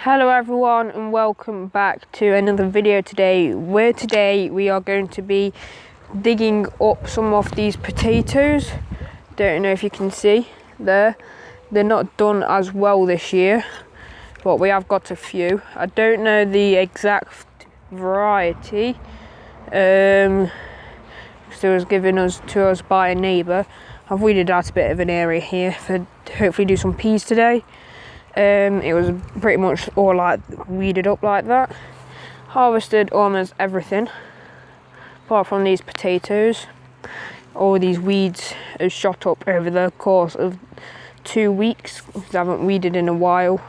Hello everyone and welcome back to another video today, where today we are going to be digging up some of these potatoes. Don't know if you can see there, they're not done as well this year, but we have got a few. I don't know the exact variety. It was given to us by a neighbour. I've weeded out a bit of an area here for hopefully do some peas today. It was pretty much all like weeded up like that. Harvested almost everything apart from these potatoes. All these weeds have shot up over the course of 2 weeks because I haven't weeded in a while.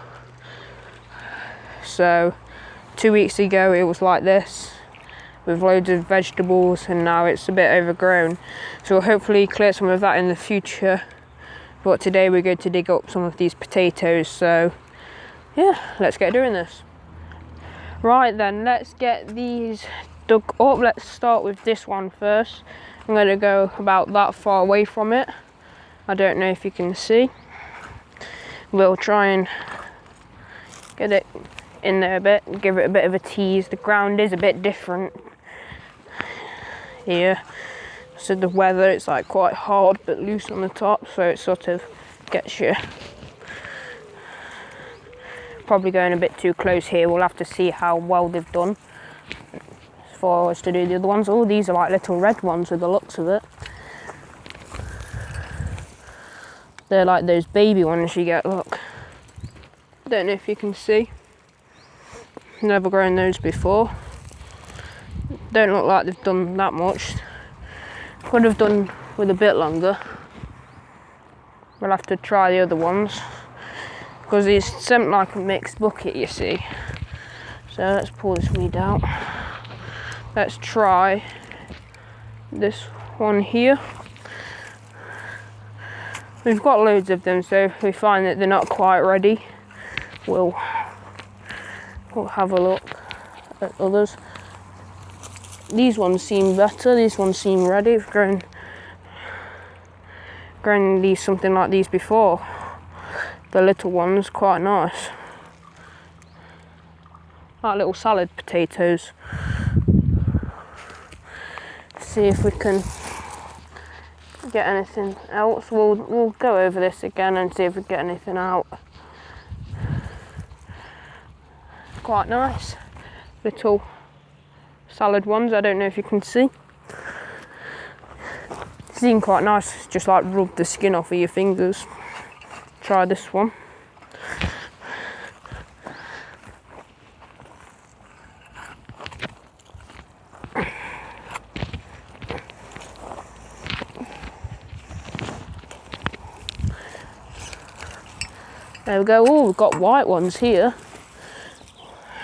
So 2 weeks ago it was like this with loads of vegetables, and now it's a bit overgrown, so we'll hopefully clear some of that in the future. But today we're going to dig up some of these potatoes, so yeah, let's get doing this. Right then, let's get these dug up. Let's start with this one first. I'm going to go about that far away from it. I don't know if you can see. We'll try and get it in there a bit, give it a bit of a tease. The ground is a bit different here. So the weather, it's like quite hard but loose on the top, so it sort of gets you. Probably going a bit too close here. We'll have to see how well they've done for us to do the other ones. Oh, these are like little red ones with the looks of it. They're like those baby ones you get, look. Don't know if you can see. Never grown those before. Don't look like they've done that much. Could have done with a bit longer. We'll have to try the other ones because it's something like a mixed bucket, you see. So let's pull this weed out. Let's try this one here. We've got loads of them, so if we find that they're not quite ready, we'll have a look at others. These ones seem better, these ones seem ready. I've grown these something like these before. The little ones, quite nice. Like little salad potatoes. See if we can get anything else. We'll go over this again and see if we get anything out. Quite nice. Little salad ones, I don't know if you can see. Seem quite nice, just like rub the skin off of your fingers. Try this one. There we go. Oh, we've got white ones here.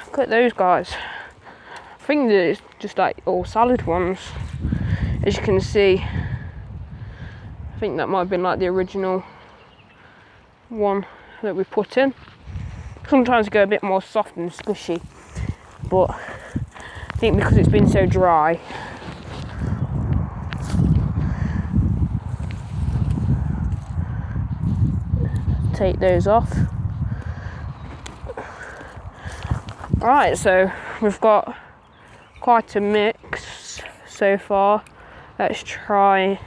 Look at those guys. I think that it's just like all salad ones. As you can see, I think that might have been like the original one that we put in. Sometimes they go a bit more soft and squishy, but I think because it's been so dry, take those off. Right, so we've got quite a mix so far. Let's try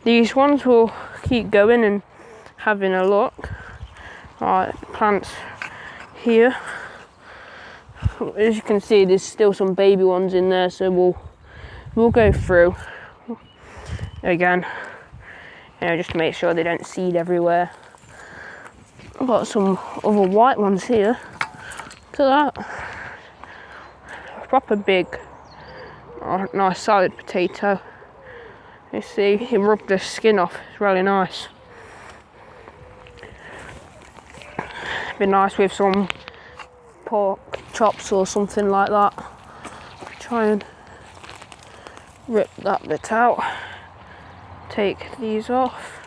these ones. We'll keep going and having a look. Right, plants here. As you can see, there's still some baby ones in there, so we'll go through again, just to make sure they don't seed everywhere. I've got some other white ones here. Look at that. Proper big, nice salad potato. You see, you rub the skin off, it's really nice. Be nice with some pork chops or something like that. Try and rip that bit out. Take these off.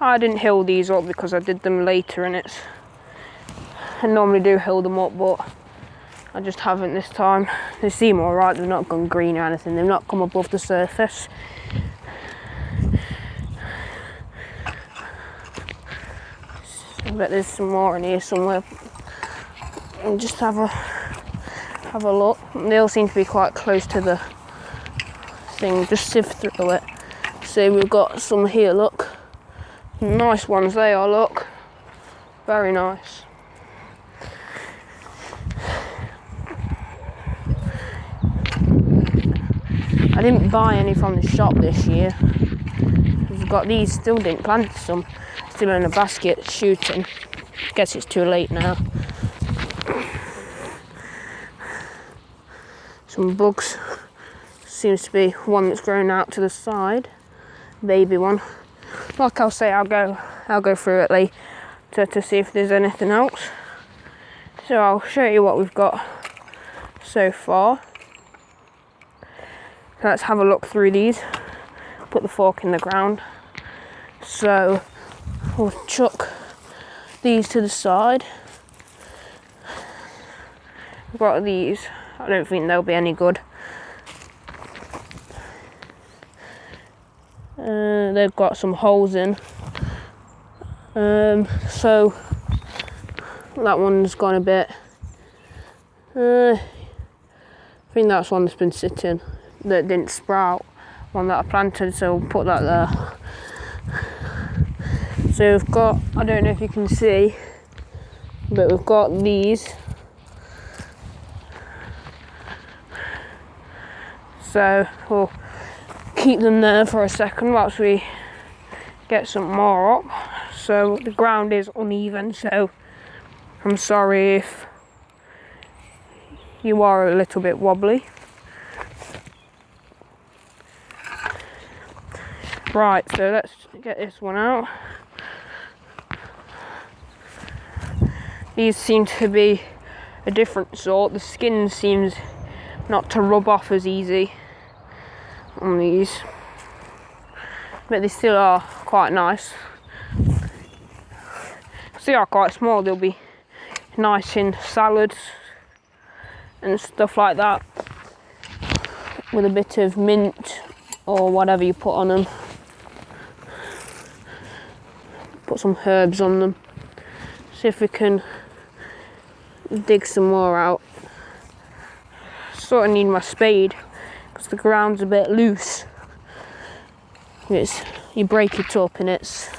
I didn't hill these up because I did them later, and I normally do hill them up, but I just haven't this time. They seem alright, they've not gone green or anything, they've not come above the surface. I bet there's some more in here somewhere. and just have a look. They all seem to be quite close to the thing. Just sift through it. So we've got some here, look. Nice ones they are, look. Very nice. I didn't buy any from the shop this year. We've got these, still didn't plant some. Still in a basket shooting. Guess it's too late now. Some bugs. Seems to be one that's grown out to the side. Baby one. Like I'll say, I'll go through it later to see if there's anything else. So I'll show you what we've got so far. So let's have a look through these. Put the fork in the ground. So we'll chuck these to the side. We've got these. I don't think they'll be any good. They've got some holes in. So that one's gone a bit. I think that's one that's been sitting that didn't sprout. One that I planted, so we'll put that there. So we've got, I don't know if you can see, but we've got these. So we'll keep them there for a second whilst we get some more up. So the ground is uneven, so I'm sorry if you are a little bit wobbly. Right, so let's get this one out. These seem to be a different sort. The skin seems not to rub off as easy on these, but they still are quite nice. They are quite small. They'll be nice in salads and stuff like that, with a bit of mint or whatever you put on them. Put some herbs on them. See if we can dig some more out. Sort of need my spade because the ground's a bit loose. You break it up and it's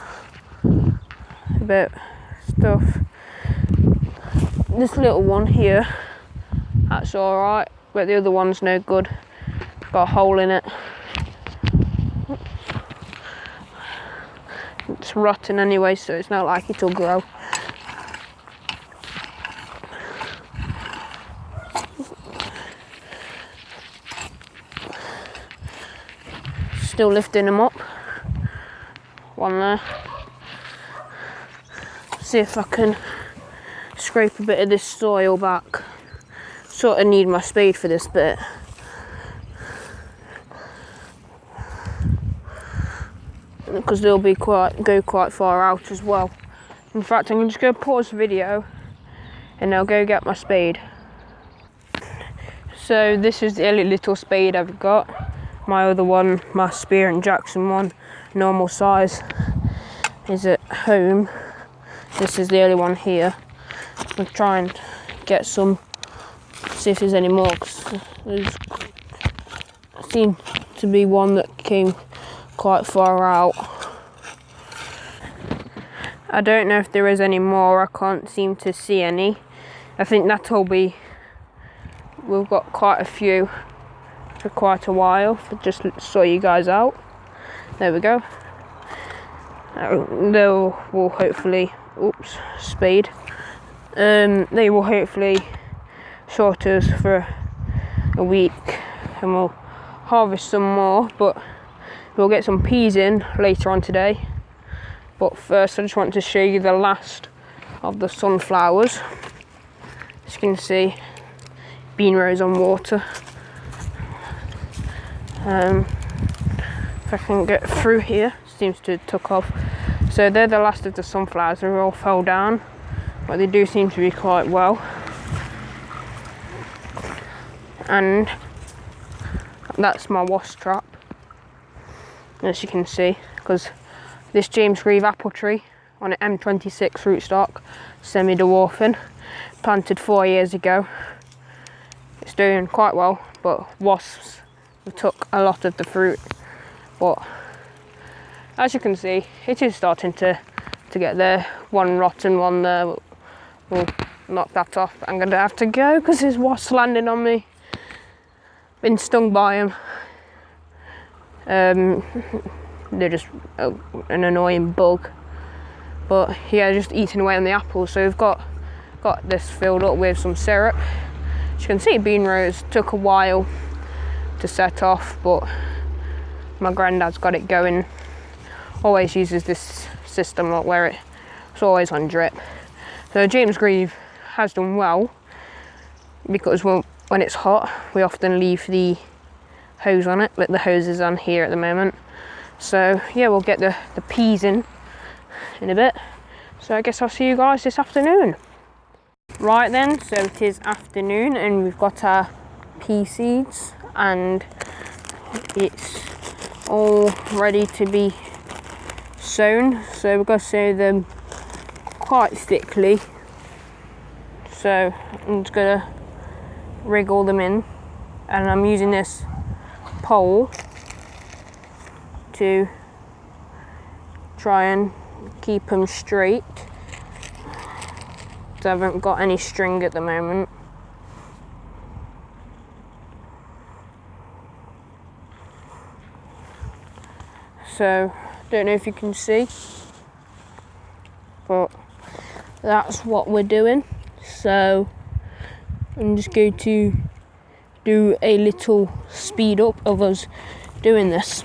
a bit stuff. This little one here, that's alright, but the other one's no good. Got a hole in it. It's rotten anyway, so it's not like it'll grow. Still lifting them up. One there. See if I can scrape a bit of this soil back. Sort of need my spade for this bit. Because they'll be go quite far out as well. In fact, I'm just going to pause the video and I'll go get my spade. So this is the only little spade I've got. My other one, my Spear and Jackson one, normal size, is at home. This is the only one here. I'll try and get some, see if there's any more, because there seemed to be one that came quite far out. I don't know if there is any more. I can't seem to see any. I think that'll be, we've got quite a few for quite a while, but just sort you guys out. There we go. They will hopefully, oops, spade. They will hopefully short us for a week and we'll harvest some more, but we'll get some peas in later on today. But first I just want to show you the last of the sunflowers. As you can see, bean rows on water. If I can get through here, seems to have took off. So they're the last of the sunflowers. They all fell down, but they do seem to be quite well. And that's my wasp trap, as you can see, because this James Grieve apple tree on an M26 rootstock, semi-dwarfing, planted 4 years ago. It's doing quite well, but wasps took a lot of the fruit. But as you can see, it is starting to get there. One rotten one there. We'll knock that off. I'm gonna have to go because there's wasps landing on me. Been stung by them. They're just an annoying bug. But yeah, just eating away on the apples. So we've got this filled up with some syrup. As you can see, bean rows took a while to set off, but my granddad's got it going. Always uses this system where it's always on drip. So James Grieve has done well, because when it's hot, we often leave the hose on it, but the hose is on here at the moment. So yeah, we'll get the peas in a bit. So I guess I'll see you guys this afternoon. Right then, so it is afternoon and we've got our pea seeds and it's all ready to be sown. So we're going to sow them quite thickly. So I'm just going to wriggle them in, and I'm using this pole to try and keep them straight. So I haven't got any string at the moment. So don't know if you can see, but that's what we're doing. So I'm just going to do a little speed up of us doing this.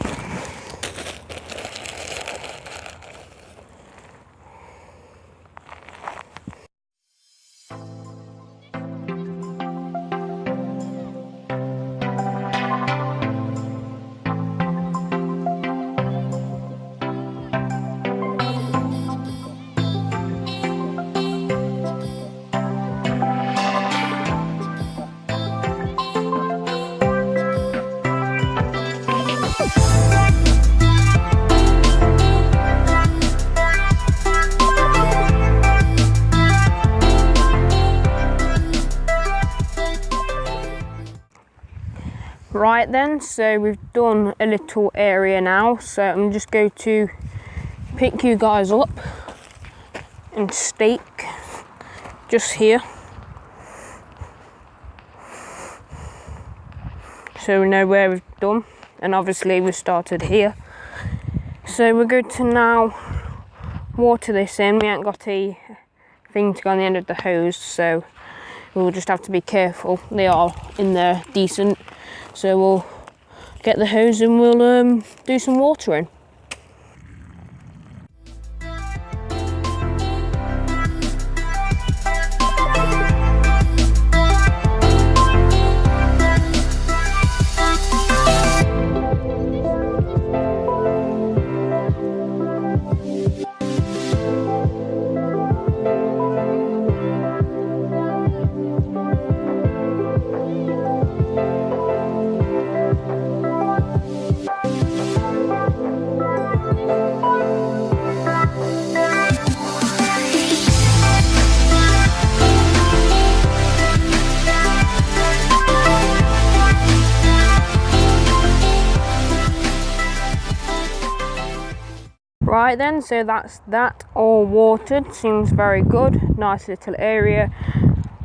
Right then, so we've done a little area now, so I'm just going to pick you guys up and stake just here, so we know where we've done, and obviously we started here. So we're going to now water this in. We ain't got a thing to go on the end of the hose, so we'll just have to be careful. They are in there decent. So we'll get the hose and we'll do some watering. Right then, so that's that all watered. Seems very good. Nice little area.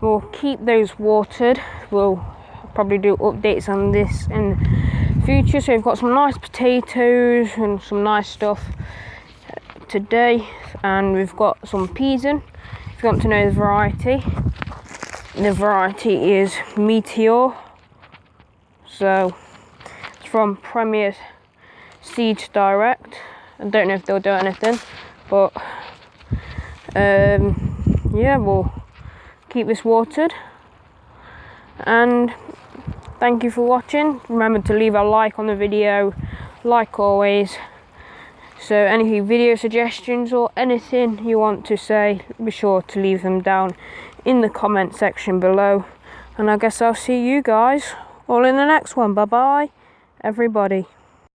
We'll keep those watered. We'll probably do updates on this in the future. So we've got some nice potatoes and some nice stuff today, and we've got some peas in. If you want to know the variety is Meteor. So it's from Premier Seeds Direct. I don't know if they'll do anything, but yeah, we'll keep this watered. And thank you for watching. Remember to leave a like on the video, like always. So any video suggestions or anything you want to say, be sure to leave them down in the comment section below. And I guess I'll see you guys all in the next one. Bye bye, everybody.